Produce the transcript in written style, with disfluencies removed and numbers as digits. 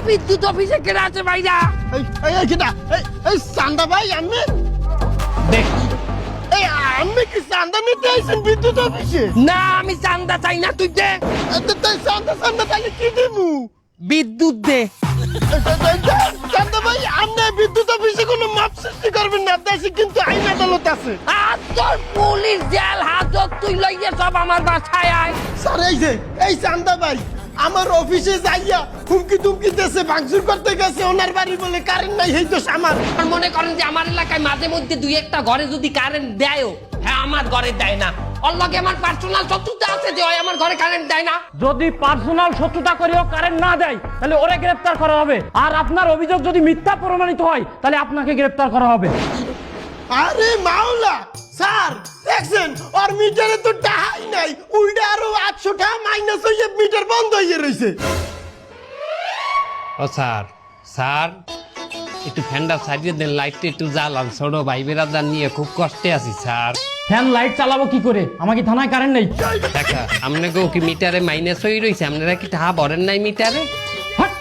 বিদ্যুৎ অফিসে কেনা আছে ভাইরা? এই কিটা এই চান্দা ভাই আমি দেখ এই আমি কি চান্দা নিতে আইছেন বিদ্যুৎ অফিসে? না, আমি চান্দা চাই না, তুই দে তাই চান্দা তাহলে কি দিমু? বিদ্যুৎ দে। চান্দা ভাই আপনি বিদ্যুৎ অফিসে কোনো মাপ সৃষ্টি করবেন না, দেশে কিন্তু আইন আদালত আছে। আর তোর পুলিশ জেল হাজত তুই লইয়ে সব আমার বাসায় আয়। স্যার এই চান্দা ভাই আমার অফিসে যাইয়া হুমকি তুমকি দেশে ভাঙচুর করতে গেছে, ওনার বাড়ি বলে কারেন্ট নাই, এই দোষ আমার। আর মনে করেন যে আমার এলাকায় মাঝে মধ্যে দুই একটা ঘরে যদি কারেন্ট দেয়ও, হ্যাঁ আমার ঘরে দেয় না, ওর লগে আমার পার্সোনাল শত্রুতা আছে যে ওই আমার ঘরে কারেন্ট দেয় না। যদি পার্সোনাল শত্রুতা করেও কারেন্ট না দেয় তাহলে ওরে গ্রেফতার করা হবে, আর আপনার অভিযোগ যদি মিথ্যা প্রমাণিত হয় তাহলে আপনাকে গ্রেফতার করা হবে। আরে মাওলা স্যার দেখছেন ওর মিটারে তো টাকাই নাই, উল্টা আরো 800 টাকা মাইনাস হয়ে মিটার বন্ধ হয়ে রয়েছে। ও স্যার, স্যার একটু ফ্যানটা সারিয়ে দেন, লাইটটা একটু জ্বালান, ছোট ভাই বেরাদার নিয়ে খুব কষ্টে আছি স্যার। ফ্যান লাইট চালাবো কি করে, আমাকে থানায় কারেন্ট নেই। টাকা আপনাকেও কি মিটারে মাইনাস হয়ে রয়েছে? আপনারা কি টাকা ভরেন নাই মিটারে? হাট!